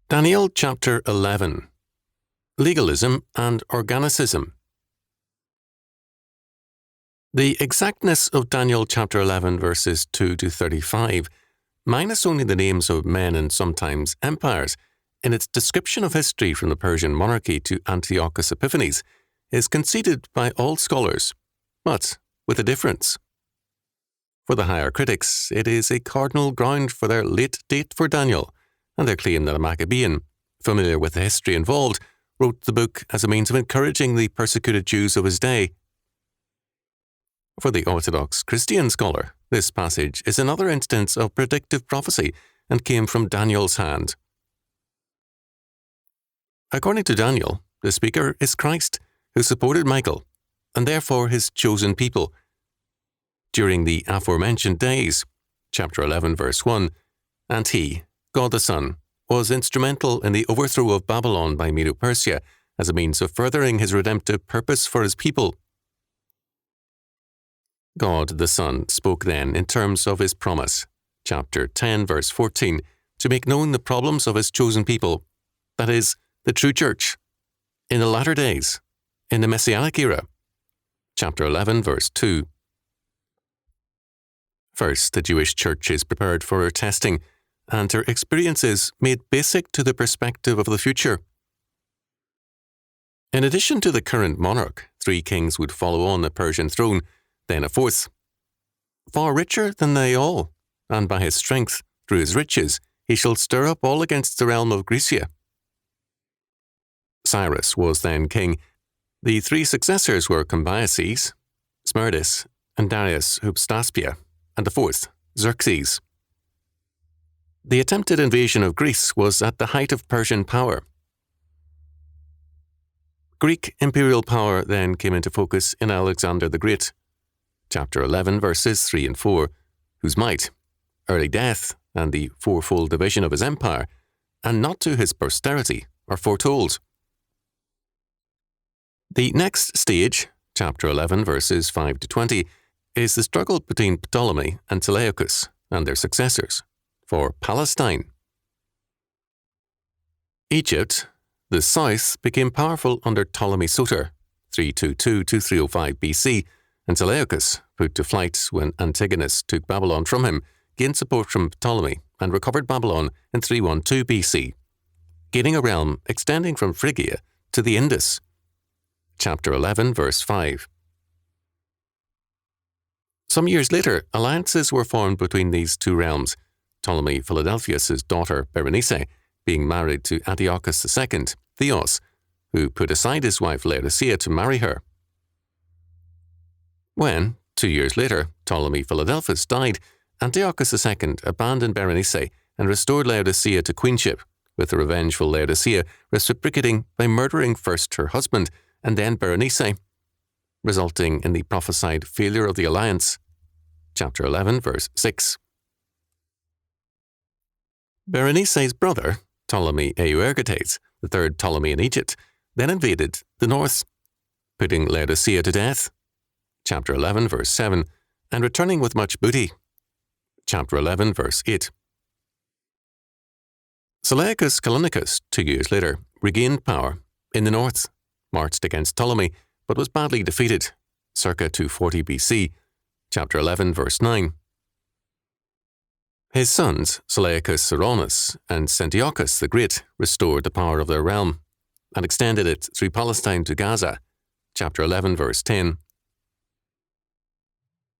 Daniel chapter 11. Legalism and Organicism. The exactness of Daniel chapter 11 verses 2 to 35, minus only the names of men and sometimes empires, in its description of history from the Persian monarchy to Antiochus Epiphanes, is conceded by all scholars, but with a difference. For the higher critics, it is a cardinal ground for their late date for Daniel, and their claim that a Maccabean, familiar with the history involved, wrote the book as a means of encouraging the persecuted Jews of his day. For the Orthodox Christian scholar, this passage is another instance of predictive prophecy and came from Daniel's hand. According to Daniel, the speaker is Christ, who supported Michael, and therefore his chosen people. During the aforementioned days, chapter 11 verse 1, and he, God the Son, was instrumental in the overthrow of Babylon by Medo-Persia as a means of furthering his redemptive purpose for his people. God the Son spoke then in terms of his promise, chapter 10 verse 14, to make known the problems of his chosen people, that is, the true church, in the latter days, in the Messianic era, chapter 11 verse 2. First, the Jewish church is prepared for her testing, and her experiences made basic to the perspective of the future. In addition to the current monarch, 3 kings would follow on the Persian throne, then a 4th. Far richer than they all, and by his strength, through his riches, he shall stir up all against the realm of Grecia. Cyrus was then king. The 3 successors were Cambyses, Smerdis, and Darius Hypstaspia, and the 4th, Xerxes. The attempted invasion of Greece was at the height of Persian power. Greek imperial power then came into focus in Alexander the Great, chapter 11 verses 3 and 4, whose might, early death, and the fourfold division of his empire, and not to his posterity, are foretold. The next stage, chapter 11 verses 5 to 20, is the struggle between Ptolemy and Seleucus and their successors for Palestine. Egypt, the south, became powerful under Ptolemy Soter, 322 to 305 BC, and Seleucus, put to flight when Antigonus took Babylon from him, gained support from Ptolemy and recovered Babylon in 312 BC, gaining a realm extending from Phrygia to the Indus. Chapter 11, verse 5. Some years later, alliances were formed between these 2 realms, Ptolemy Philadelphus' daughter Berenice being married to Antiochus II, Theos, who put aside his wife Laodicea to marry her. When, 2 years later, Ptolemy Philadelphus died, Antiochus II abandoned Berenice and restored Laodicea to queenship, with the revengeful Laodicea reciprocating by murdering first her husband and then Berenice, resulting in the prophesied failure of the alliance. Chapter 11, verse 6. Berenice's brother, Ptolemy Euergetes, the 3rd Ptolemy in Egypt, then invaded the north, putting Laodicea to death. Chapter 11, verse 7, and returning with much booty. Chapter 11, verse 8. Seleucus Callinicus, 2 years later, regained power in the north, marched against Ptolemy, but was badly defeated, circa 240 BC, chapter 11, verse 9. His sons, Seleucus Ceraunus and Antiochus the Great, restored the power of their realm and extended it through Palestine to Gaza, chapter 11, verse 10.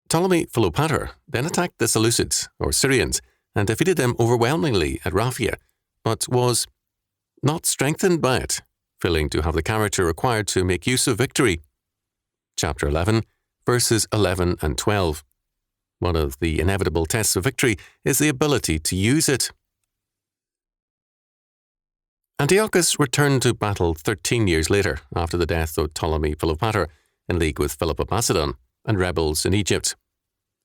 Ptolemy Philopator then attacked the Seleucids, or Syrians, and defeated them overwhelmingly at Raphia, but was not strengthened by it, failing to have the character required to make use of victory. Chapter 11, verses 11 and 12. One of the inevitable tests of victory is the ability to use it. Antiochus returned to battle 13 years later after the death of Ptolemy Philopator in league with Philip of Macedon and rebels in Egypt,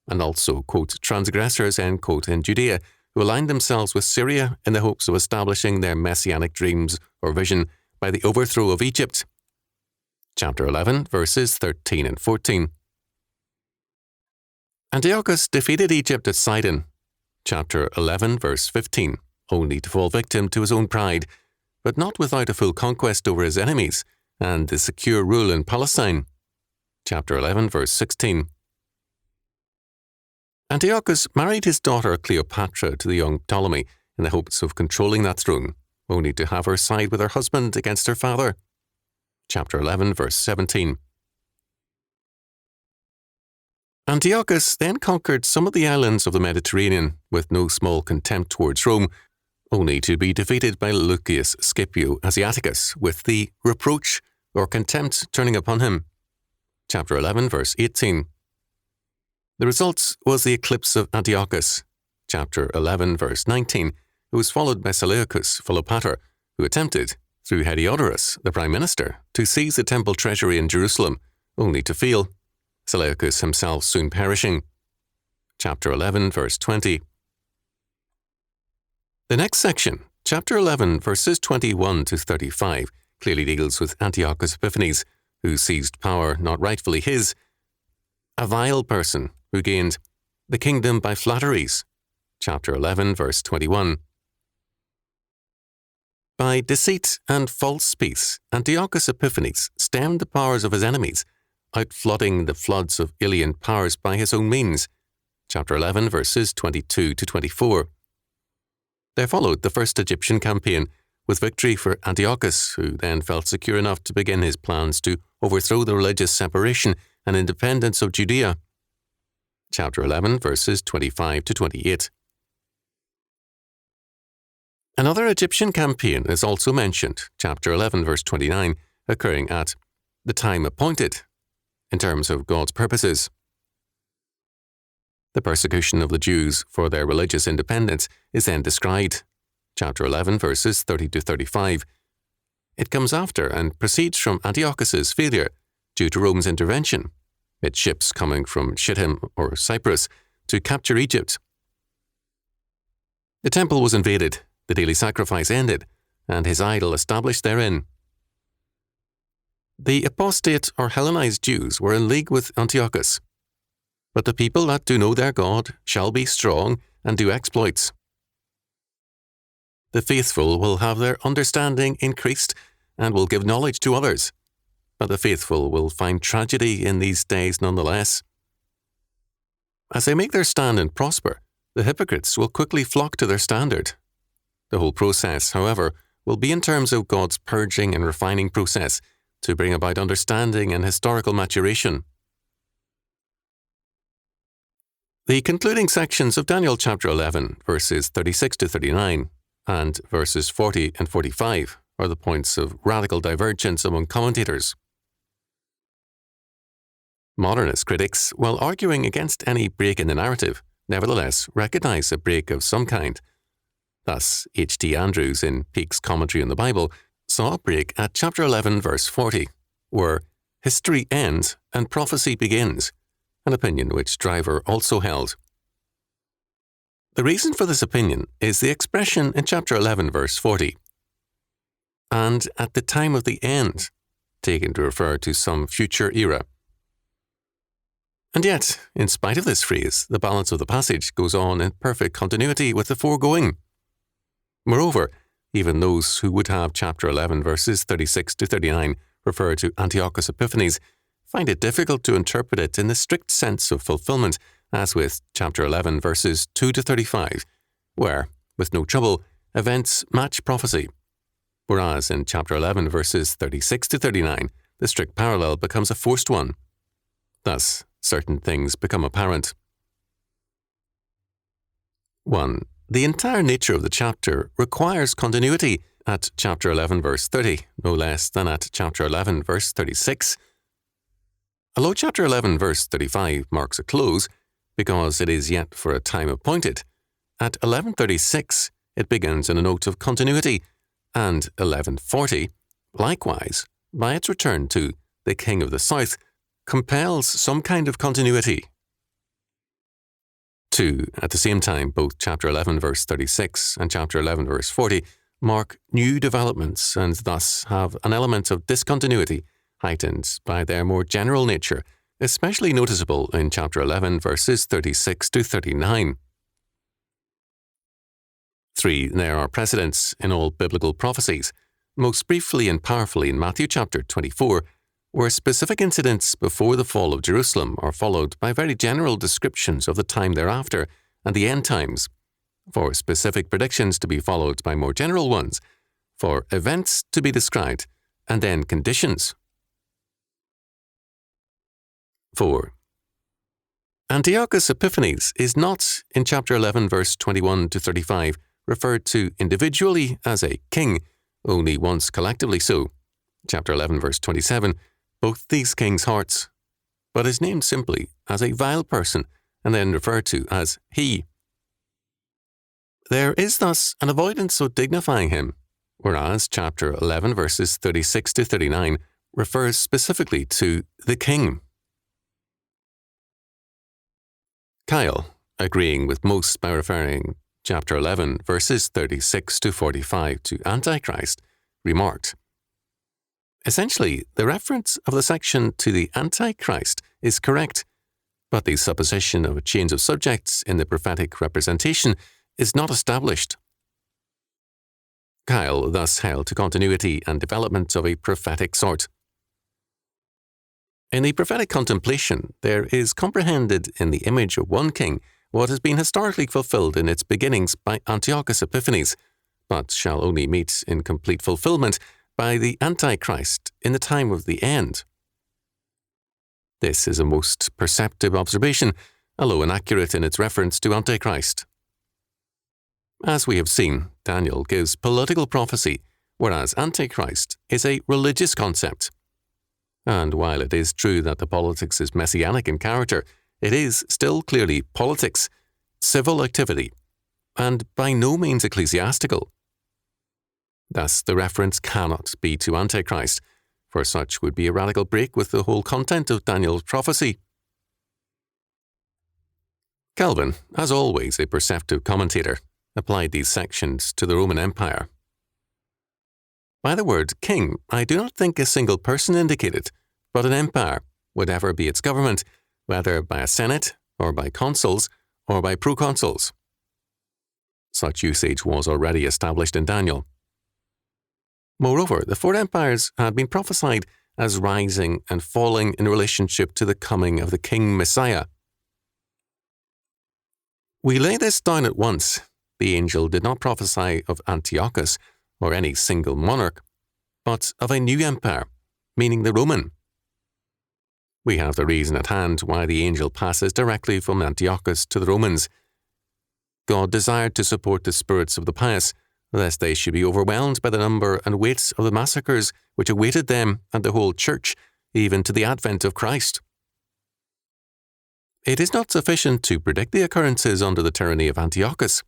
and also, quote, transgressors, end quote, in Judea, who aligned themselves with Syria in the hopes of establishing their messianic dreams or vision by the overthrow of Egypt. Chapter 11, verses 13 and 14. Antiochus defeated Egypt at Sidon, chapter 11, verse 15, only to fall victim to his own pride, but not without a full conquest over his enemies and the secure rule in Palestine. Chapter 11, verse 16. Antiochus married his daughter Cleopatra to the young Ptolemy in the hopes of controlling that throne, only to have her side with her husband against her father. Chapter 11, verse 17. Antiochus then conquered some of the islands of the Mediterranean with no small contempt towards Rome, only to be defeated by Lucius Scipio Asiaticus with the reproach or contempt turning upon him. Chapter 11, verse 18. The result was the eclipse of Antiochus. Chapter 11, verse 19, who was followed by Seleucus Philopator, who attempted, through Heliodorus, the prime minister, to seize the temple treasury in Jerusalem, only to fail, Seleucus himself soon perishing. Chapter 11, verse 20. The next section, chapter 11, verses 21 to 35, clearly deals with Antiochus Epiphanes, who seized power not rightfully his, a vile person who gained the kingdom by flatteries. Chapter 11, verse 21. By deceit and false speech, Antiochus Epiphanes stemmed the powers of his enemies, outflooding the floods of alien powers by his own means. Chapter 11, verses 22 to 24. There followed the first Egyptian campaign, with victory for Antiochus, who then felt secure enough to begin his plans to overthrow the religious separation and independence of Judea. Chapter 11, verses 25 to 28. Another Egyptian campaign is also mentioned, chapter 11, verse 29, occurring at the time appointed, in terms of God's purposes. The persecution of the Jews for their religious independence is then described, chapter 11, verses 30 to 35. It comes after and proceeds from Antiochus's failure due to Rome's intervention, its ships coming from Shittim or Cyprus to capture Egypt. The temple was invaded, the daily sacrifice ended, and his idol established therein. The apostate or Hellenized Jews were in league with Antiochus. But the people that do know their God shall be strong and do exploits. The faithful will have their understanding increased and will give knowledge to others. But the faithful will find tragedy in these days nonetheless. As they make their stand and prosper, the hypocrites will quickly flock to their standard. The whole process, however, will be in terms of God's purging and refining process to bring about understanding and historical maturation. The concluding sections of Daniel chapter 11, verses 36 to 39, and verses 40 and 45 are the points of radical divergence among commentators. Modernist critics, while arguing against any break in the narrative, nevertheless recognize a break of some kind. Thus, H.T. Andrews in Peake's Commentary on the Bible saw a break at chapter 11, verse 40, where history ends and prophecy begins, an opinion which Driver also held. The reason for this opinion is the expression in chapter 11, verse 40, and at the time of the end, taken to refer to some future era. And yet, in spite of this phrase, the balance of the passage goes on in perfect continuity with the foregoing. Moreover, even those who would have chapter 11, verses 36 to 39 refer to Antiochus Epiphanes find it difficult to interpret it in the strict sense of fulfillment, as with chapter 11, verses 2 to 35, where, with no trouble, events match prophecy. Whereas in chapter 11, verses 36 to 39, the strict parallel becomes a forced one. Thus, certain things become apparent. 1. The entire nature of the chapter requires continuity at chapter 11, verse 30, no less than at chapter 11, verse 36. Although chapter 11, verse 35 marks a close, because it is yet for a time appointed, at 11:36 it begins in a note of continuity, and 11:40, likewise, by its return to the King of the South, compels some kind of continuity. 2. At the same time, both chapter 11, verse 36 and chapter 11, verse 40 mark new developments and thus have an element of discontinuity heightened by their more general nature, especially noticeable in chapter 11, verses 36 to 39. 3. There are precedents in all biblical prophecies, most briefly and powerfully in Matthew chapter 24, where specific incidents before the fall of Jerusalem are followed by very general descriptions of the time thereafter and the end times, for specific predictions to be followed by more general ones, for events to be described, and then conditions. 4. Antiochus Epiphanes is not, in chapter 11 verse 21 to 35, referred to individually as a king, only once collectively so, chapter 11 verse 27, both these kings' hearts, but is named simply as a vile person and then referred to as he. There is thus an avoidance of dignifying him, whereas chapter 11 verses 36 to 39 refers specifically to the king. Kyle, agreeing with most by referring chapter 11 verses 36 to 45 to Antichrist, remarked, essentially, the reference of the section to the Antichrist is correct, but the supposition of a change of subjects in the prophetic representation is not established. Kyle thus held to continuity and development of a prophetic sort. In the prophetic contemplation, there is comprehended in the image of one king what has been historically fulfilled in its beginnings by Antiochus Epiphanes, but shall only meet in complete fulfillment by the Antichrist in the time of the end. This is a most perceptive observation, although inaccurate in its reference to Antichrist. As we have seen, Daniel gives political prophecy, whereas Antichrist is a religious concept. And while it is true that the politics is messianic in character, it is still clearly politics, civil activity, and by no means ecclesiastical. Thus, the reference cannot be to Antichrist, for such would be a radical break with the whole content of Daniel's prophecy. Calvin, as always a perceptive commentator, applied these sections to the Roman Empire. By the word king, I do not think a single person indicated, but an empire, whatever be its government, whether by a senate, or by consuls, or by proconsuls. Such usage was already established in Daniel. Moreover, the four empires had been prophesied as rising and falling in relationship to the coming of the King Messiah. We lay this down at once. The angel did not prophesy of Antiochus or any single monarch, but of a new empire, meaning the Roman. We have the reason at hand why the angel passes directly from Antiochus to the Romans. God desired to support the spirits of the pious, lest they should be overwhelmed by the number and weight of the massacres which awaited them and the whole church, even to the advent of Christ. It is not sufficient to predict the occurrences under the tyranny of Antiochus,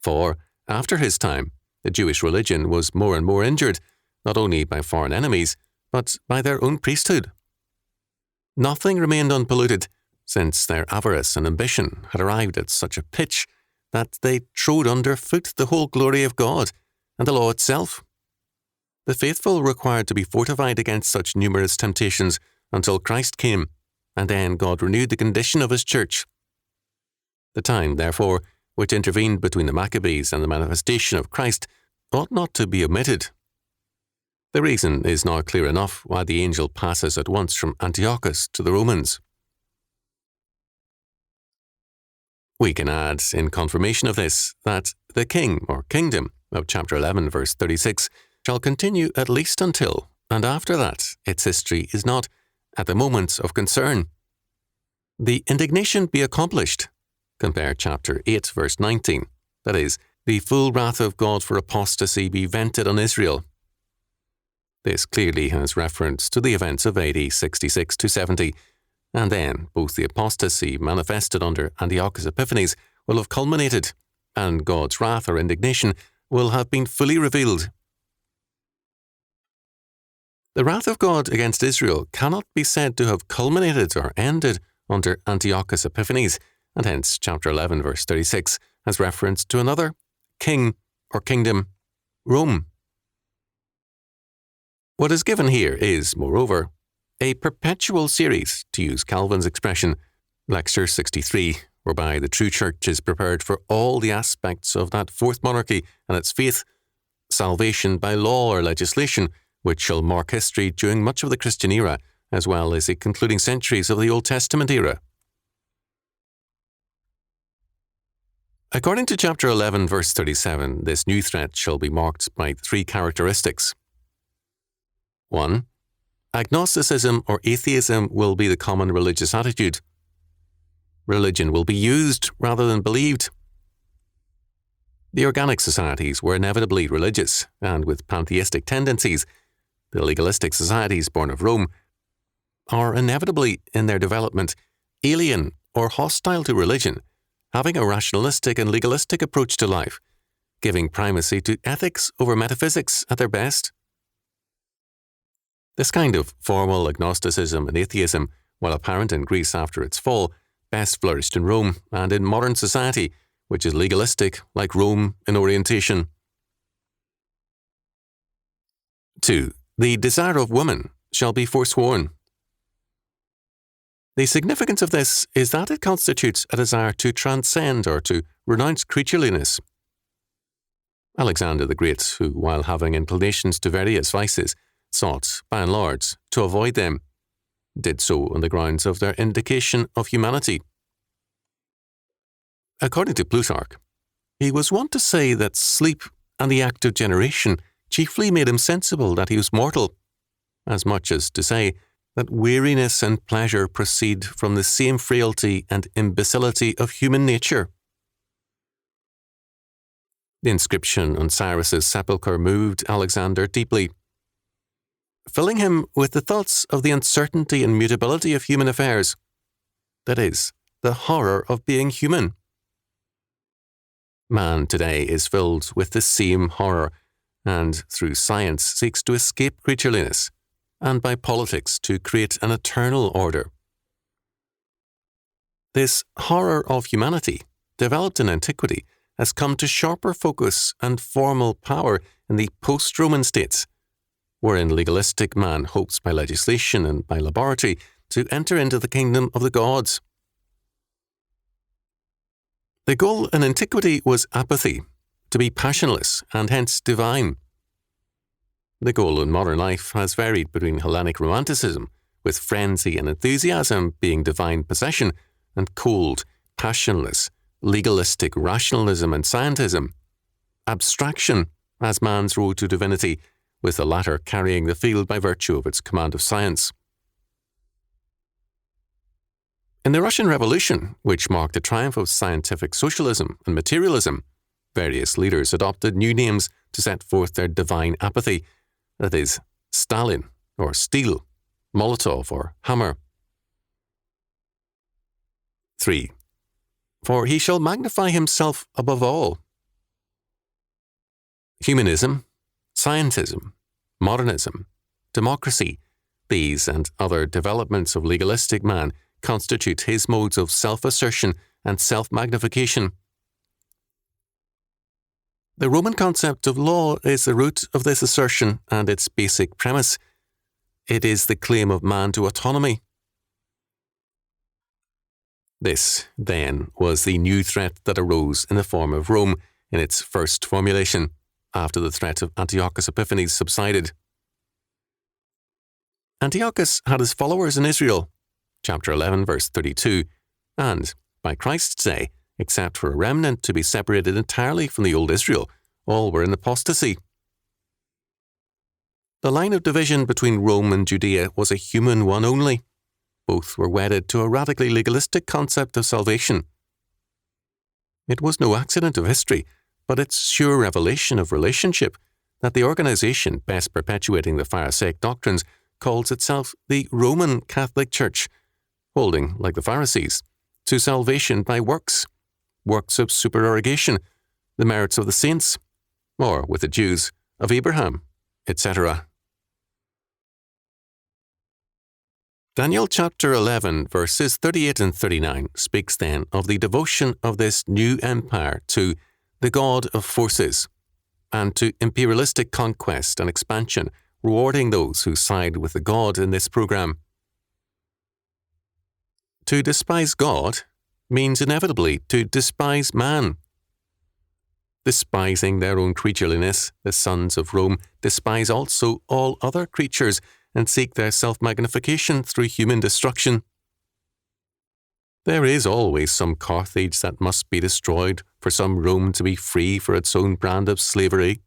for, after his time, the Jewish religion was more and more injured, not only by foreign enemies, but by their own priesthood. Nothing remained unpolluted, since their avarice and ambition had arrived at such a pitch that they trode under foot the whole glory of God and the law itself. The faithful required to be fortified against such numerous temptations until Christ came, and then God renewed the condition of his church. The time, therefore, which intervened between the Maccabees and the manifestation of Christ ought not to be omitted. The reason is now clear enough why the angel passes at once from Antiochus to the Romans. We can add, in confirmation of this, that the king or kingdom of chapter 11 verse 36 shall continue at least until, and after that, its history is not at the moment of concern. The indignation be accomplished. Compare chapter 8 verse 19, that is, the full wrath of God for apostasy be vented on Israel. This clearly has reference to the events of AD 66 to 70, and then both the apostasy manifested under Antiochus Epiphanes will have culminated, and God's wrath or indignation will have been fully revealed. The wrath of God against Israel cannot be said to have culminated or ended under Antiochus Epiphanes, and hence chapter 11 verse 36 has reference to another king or kingdom, Rome. What is given here is, moreover, a perpetual series, to use Calvin's expression, Lecture 63, whereby the true church is prepared for all the aspects of that fourth monarchy and its faith, salvation by law or legislation, which shall mark history during much of the Christian era, as well as the concluding centuries of the Old Testament era. According to chapter 11, verse 37, this new threat shall be marked by three characteristics. 1. Agnosticism or atheism will be the common religious attitude. Religion will be used rather than believed. The organic societies were inevitably religious, and with pantheistic tendencies, the legalistic societies born of Rome are inevitably, in their development, alien or hostile to religion, having a rationalistic and legalistic approach to life, giving primacy to ethics over metaphysics at their best. This kind of formal agnosticism and atheism, while apparent in Greece after its fall, best flourished in Rome and in modern society, which is legalistic like Rome in orientation. 2. The desire of woman shall be forsworn. The significance of this is that it constitutes a desire to transcend or to renounce creatureliness. Alexander the Great, who, while having inclinations to various vices, sought, by and large, to avoid them, did so on the grounds of their indication of humanity. According to Plutarch, he was wont to say that sleep and the act of generation chiefly made him sensible that he was mortal, as much as to say that weariness and pleasure proceed from the same frailty and imbecility of human nature. The inscription on Cyrus's sepulchre moved Alexander deeply, filling him with the thoughts of the uncertainty and mutability of human affairs, that is, the horror of being human. Man today is filled with the same horror, and through science seeks to escape creatureliness, and by politics to create an eternal order. This horror of humanity, developed in antiquity, has come to sharper focus and formal power in the post-Roman states, wherein legalistic man hopes by legislation and by laboratory to enter into the kingdom of the gods. The goal in antiquity was apathy, to be passionless and hence divine. The goal in modern life has varied between Hellenic romanticism, with frenzy and enthusiasm being divine possession, and cold, passionless, legalistic rationalism and scientism, abstraction as man's road to divinity, with the latter carrying the field by virtue of its command of science. In the Russian Revolution, which marked the triumph of scientific socialism and materialism, various leaders adopted new names to set forth their divine apathy, that is, Stalin or Steel, Molotov or Hammer. 3. For he shall magnify himself above all. Humanism, scientism, modernism, democracy, these and other developments of legalistic man constitute his modes of self-assertion and self-magnification. The Roman concept of law is the root of this assertion and its basic premise. It is the claim of man to autonomy. This, then, was the new threat that arose in the form of Rome in its first formulation, after the threat of Antiochus Epiphanes subsided. Antiochus had his followers in Israel, chapter 11, verse 32, and, by Christ's day, except for a remnant to be separated entirely from the old Israel, all were in apostasy. The line of division between Rome and Judea was a human one only. Both were wedded to a radically legalistic concept of salvation. It was no accident of history, but its sure revelation of relationship, that the organisation best perpetuating the Pharisaic doctrines calls itself the Roman Catholic Church, holding, like the Pharisees, to salvation by works of supererogation, the merits of the saints, or, with the Jews, of Abraham, etc. Daniel chapter 11, verses 38 and 39 speaks then of the devotion of this new empire to the God of forces, and to imperialistic conquest and expansion, rewarding those who side with the God in this program. To despise God, means inevitably to despise man. Despising their own creatureliness, the sons of Rome despise also all other creatures and seek their self-magnification through human destruction. There is always some Carthage that must be destroyed for some Rome to be free for its own brand of slavery.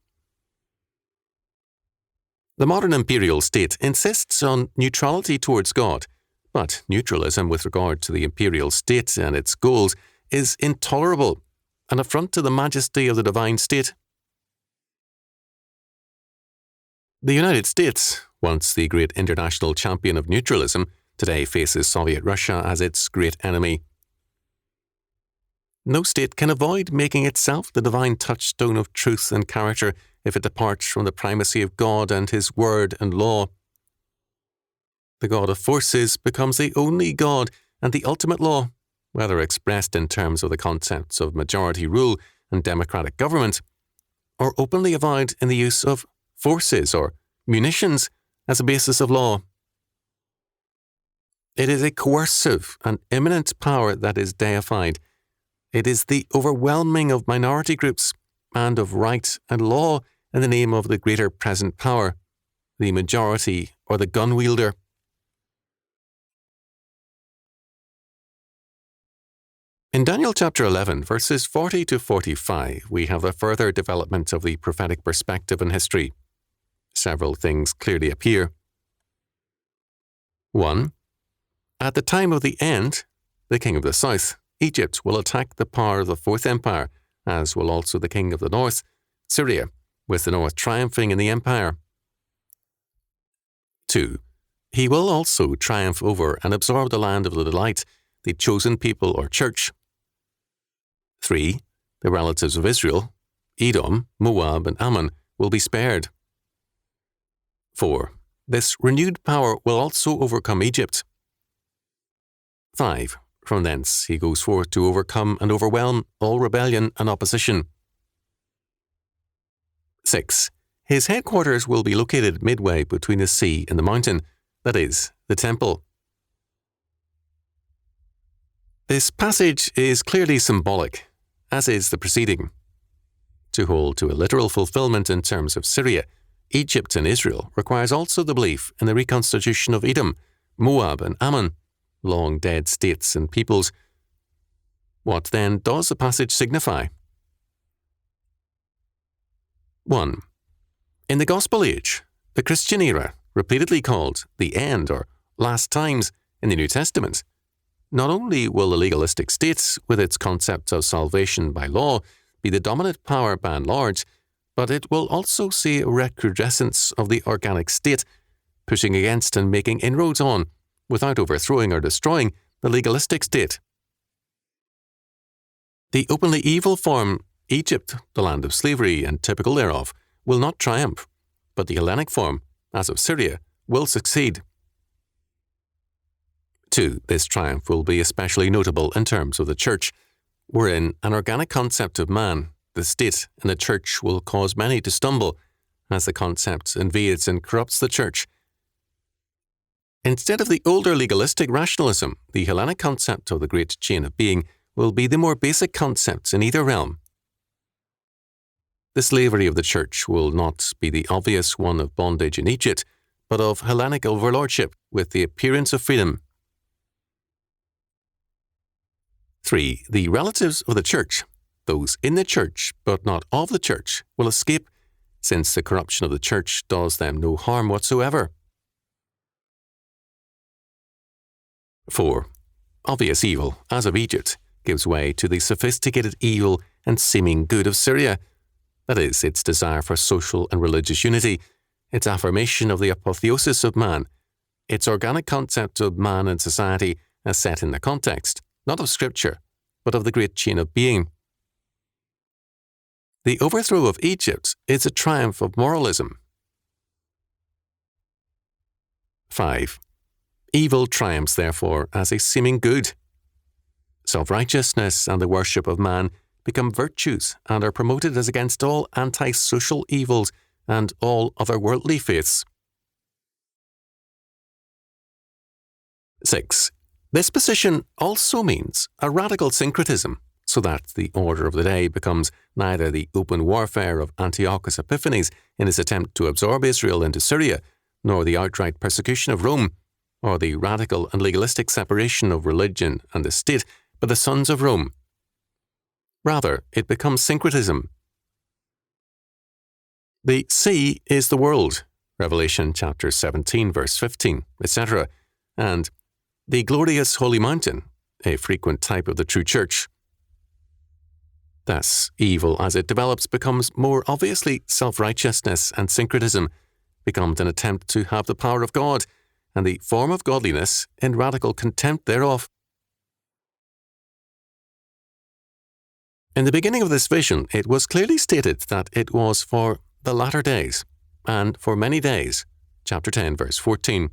The modern imperial state insists on neutrality towards God, but neutralism with regard to the imperial state and its goals is intolerable, an affront to the majesty of the divine state. The United States, once the great international champion of neutralism, today faces Soviet Russia as its great enemy. No state can avoid making itself the divine touchstone of truth and character if it departs from the primacy of God and His word and law. The God of forces becomes the only God and the ultimate law, whether expressed in terms of the concepts of majority rule and democratic government, or openly avowed in the use of forces or munitions as a basis of law. It is a coercive and immanent power that is deified. It is the overwhelming of minority groups and of right and law in the name of the greater present power, the majority or the gun wielder. In Daniel chapter 11, verses 40 to 45, we have a further development of the prophetic perspective in history. Several things clearly appear. 1. At the time of the end, the king of the south, Egypt, will attack the power of the Fourth Empire, as will also the king of the north, Syria, with the north triumphing in the empire. 2. He will also triumph over and absorb the land of the delight, the chosen people or church. 3. The relatives of Israel, Edom, Moab, and Ammon, will be spared. 4. This renewed power will also overcome Egypt. 5. From thence he goes forth to overcome and overwhelm all rebellion and opposition. 6. His headquarters will be located midway between the sea and the mountain, that is, the temple. This passage is clearly symbolic, as is the preceding. To hold to a literal fulfillment in terms of Syria, Egypt, and Israel requires also the belief in the reconstitution of Edom, Moab, and Ammon, long dead states and peoples. What then does the passage signify? 1. In the Gospel Age, the Christian era, repeatedly called the end or last times in the New Testament, not only will the legalistic state, with its concept of salvation by law, be the dominant power by and large, but it will also see a recrudescence of the organic state, pushing against and making inroads on, without overthrowing or destroying, the legalistic state. The openly evil form, Egypt, the land of slavery and typical thereof, will not triumph, but the Hellenic form, as of Syria, will succeed. 2. This triumph will be especially notable in terms of the church, wherein an organic concept of man, the state, and the church will cause many to stumble, as the concept invades and corrupts the church. Instead of the older legalistic rationalism, the Hellenic concept of the great chain of being will be the more basic concepts in either realm. The slavery of the church will not be the obvious one of bondage in Egypt, but of Hellenic overlordship with the appearance of freedom. 3. The relatives of the church, those in the church but not of the church, will escape, since the corruption of the church does them no harm whatsoever. 4. Obvious evil, as of Egypt, gives way to the sophisticated evil and seeming good of Syria, that is, its desire for social and religious unity, its affirmation of the apotheosis of man, its organic concept of man and society as set in the context, not of Scripture, but of the great chain of being. The overthrow of Egypt is a triumph of moralism. 5. Evil triumphs, therefore, as a seeming good. Self-righteousness and the worship of man become virtues and are promoted as against all anti-social evils and all other worldly faiths. 6. This position also means a radical syncretism, so that the order of the day becomes neither the open warfare of Antiochus Epiphanes in his attempt to absorb Israel into Syria, nor the outright persecution of Rome, or the radical and legalistic separation of religion and the state by the sons of Rome. Rather, it becomes syncretism. The sea is the world, Revelation chapter 17, verse 15, etc., and the glorious holy mountain, a frequent type of the true church. Thus, evil as it develops becomes more obviously self-righteousness, and syncretism becomes an attempt to have the power of God and the form of godliness in radical contempt thereof. In the beginning of this vision, it was clearly stated that it was for the latter days, and for many days, chapter 10, verse 14.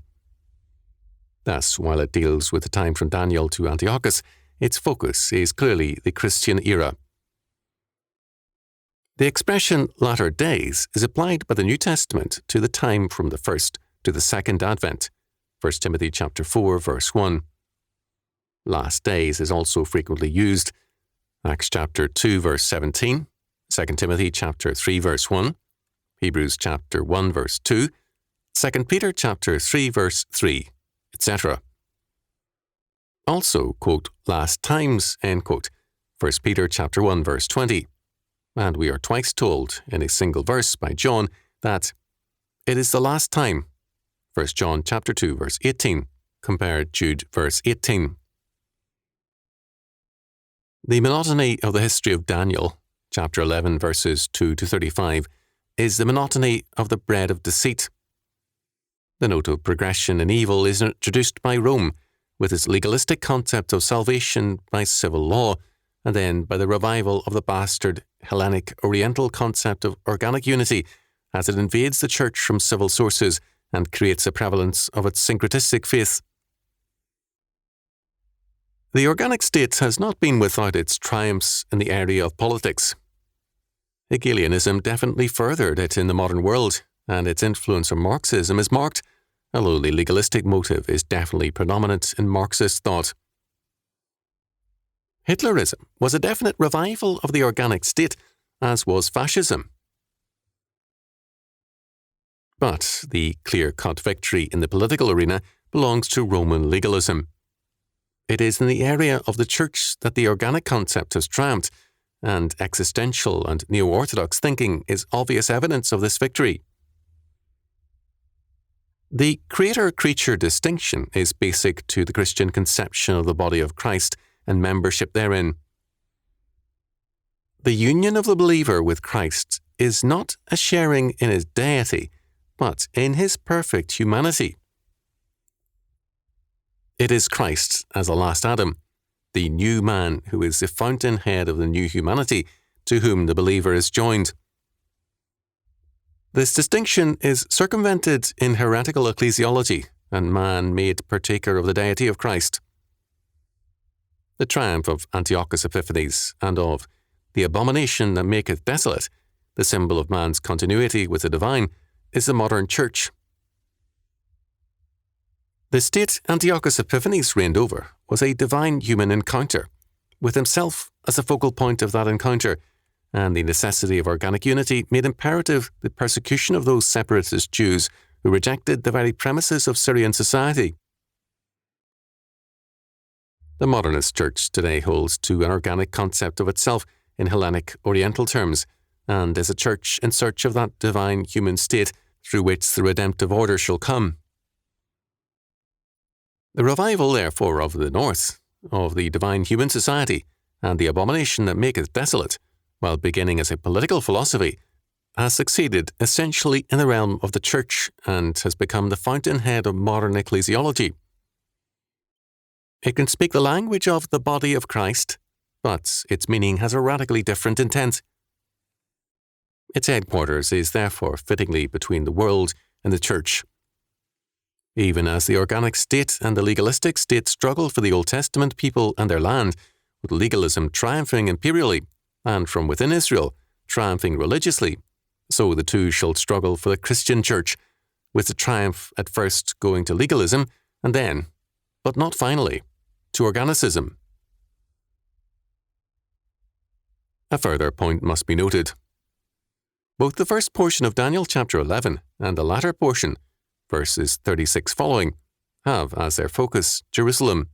Thus, while it deals with the time from Daniel to Antiochus, its focus is clearly the Christian era. The expression latter days is applied by the New Testament to the time from the first to the second advent, 1 Timothy chapter 4, verse 1. Last days is also frequently used, Acts chapter 2, verse 17, 2 Timothy chapter 3, verse 1, Hebrews chapter 1, verse 2, 2 Peter chapter 3, verse 3, etc. Also, quote, last times, end quote, 1 Peter chapter 1, verse 20. And we are twice told in a single verse by John that it is the last time, 1 John chapter 2, verse 18, compare Jude verse 18. The monotony of the history of Daniel, chapter 11, verses 2 to 35, is the monotony of the bread of deceit. The note of progression in evil is introduced by Rome, with its legalistic concept of salvation by civil law, and then by the revival of the bastard Hellenic Oriental concept of organic unity, as it invades the church from civil sources and creates a prevalence of its syncretistic faith. The organic state has not been without its triumphs in the area of politics. Hegelianism definitely furthered it in the modern world, and its influence on Marxism is marked, although the legalistic motive is definitely predominant in Marxist thought. Hitlerism was a definite revival of the organic state, as was fascism. But the clear-cut victory in the political arena belongs to Roman legalism. It is in the area of the church that the organic concept has triumphed, and existential and neo-orthodox thinking is obvious evidence of this victory. The creator-creature distinction is basic to the Christian conception of the body of Christ and membership therein. The union of the believer with Christ is not a sharing in his deity, but in his perfect humanity. It is Christ as the last Adam, the new man who is the fountainhead of the new humanity, to whom the believer is joined. This distinction is circumvented in heretical ecclesiology, and man made partaker of the deity of Christ. The triumph of Antiochus Epiphanes and of the abomination that maketh desolate, the symbol of man's continuity with the divine, is the modern church. The state Antiochus Epiphanes reigned over was a divine human encounter, with himself as the focal point of that encounter, and the necessity of organic unity made imperative the persecution of those separatist Jews who rejected the very premises of Syrian society. The modernist church today holds to an organic concept of itself in Hellenic Oriental terms, and is a church in search of that divine human state through which the redemptive order shall come. The revival, therefore, of the North, of the divine human society, and the abomination that maketh desolate, while beginning as a political philosophy, has succeeded essentially in the realm of the church and has become the fountainhead of modern ecclesiology. It can speak the language of the body of Christ, but its meaning has a radically different intent. Its headquarters is therefore fittingly between the world and the church. Even as the organic state and the legalistic state struggle for the Old Testament people and their land, with legalism triumphing imperially, and from within Israel, triumphing religiously, so the two shall struggle for the Christian church, with the triumph at first going to legalism, and then, but not finally, to Organicism. A further point must be noted. Both the first portion of Daniel chapter 11 and the latter portion, verses 36 following, have as their focus Jerusalem.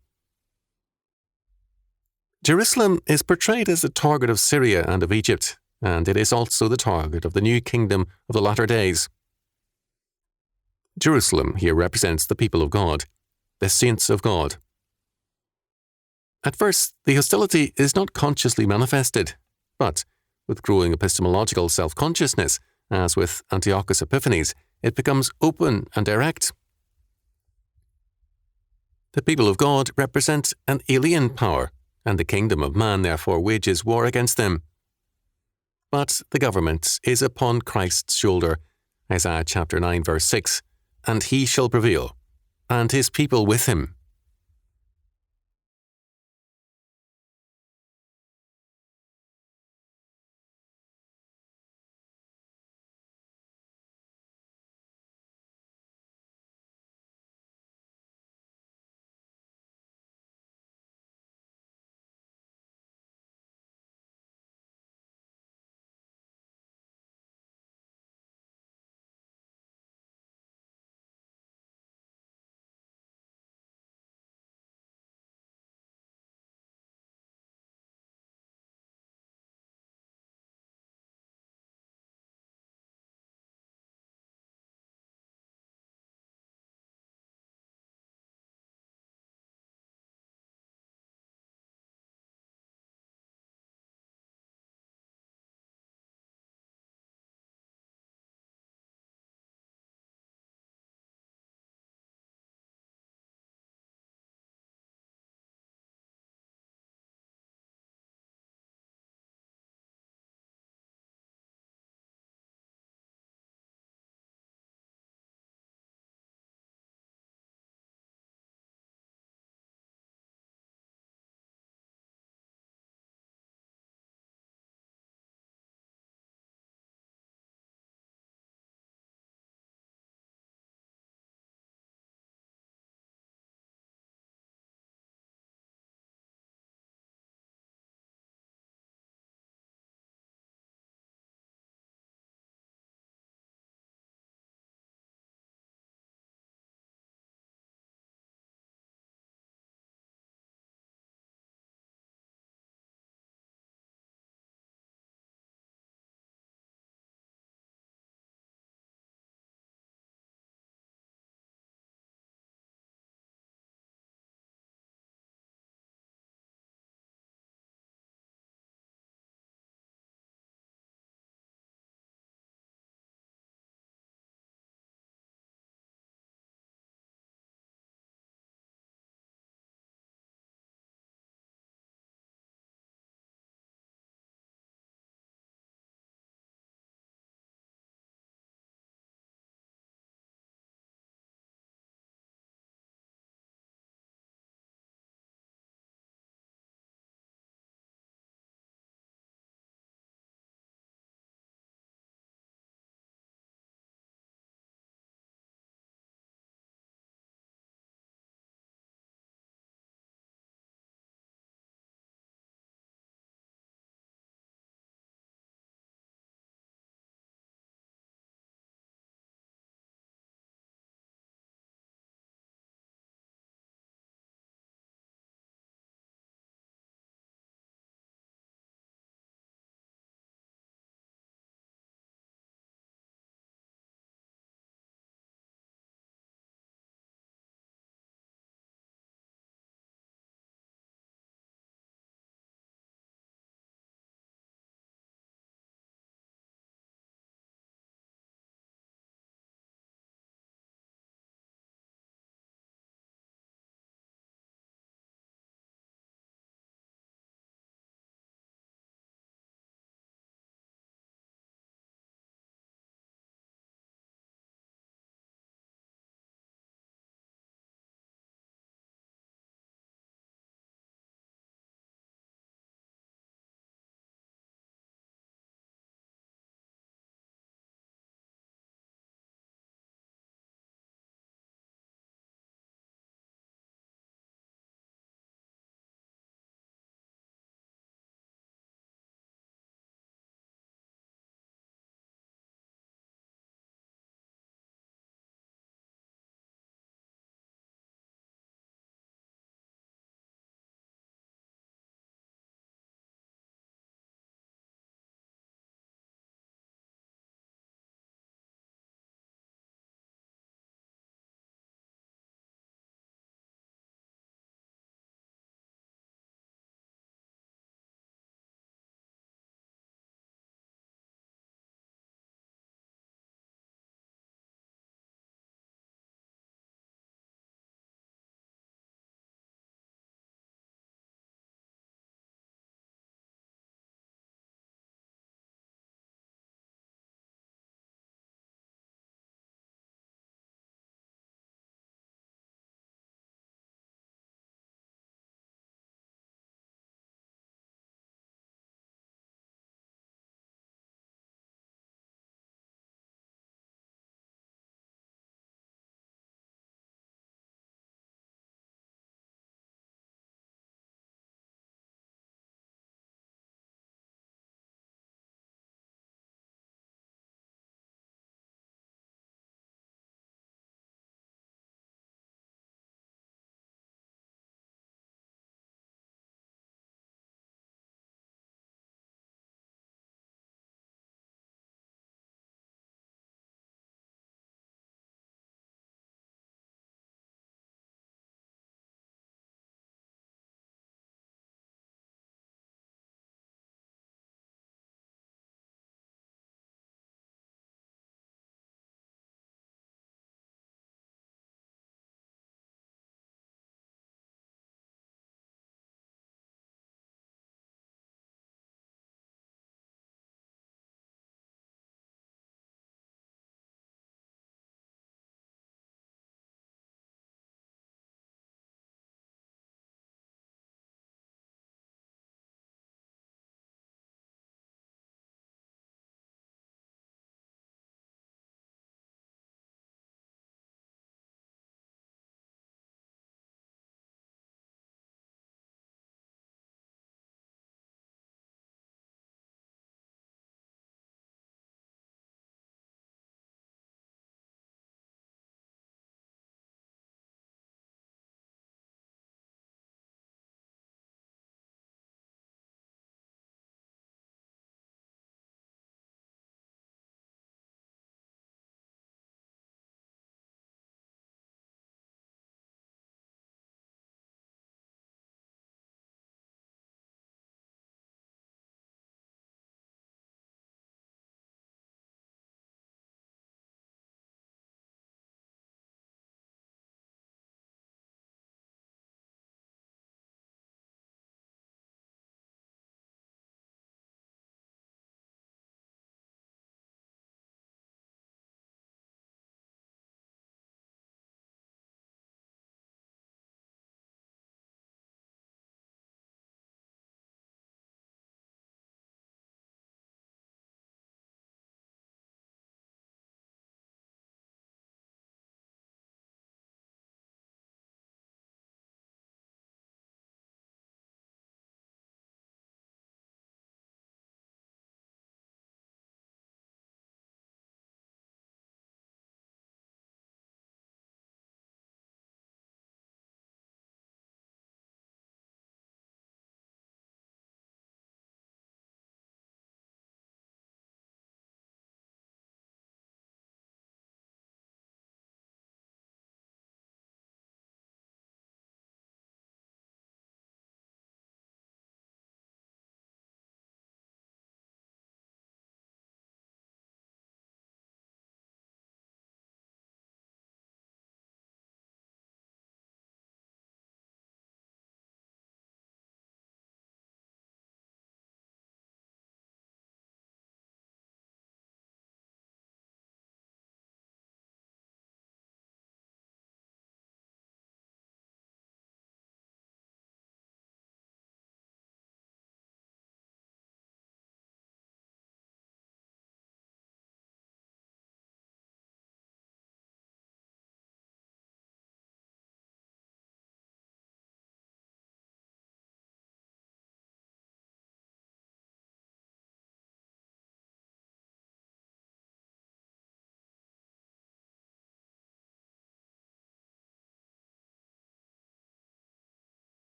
Jerusalem is portrayed as the target of Syria and of Egypt, and it is also the target of the new kingdom of the latter days. Jerusalem here represents the people of God, the saints of God. At first, the hostility is not consciously manifested, but with growing epistemological self-consciousness, as with Antiochus Epiphanes, it becomes open and direct. The people of God represent an alien power, and the kingdom of man therefore wages war against them. But the government is upon Christ's shoulder, Isaiah chapter 9 verse 6, and he shall prevail, and his people with him.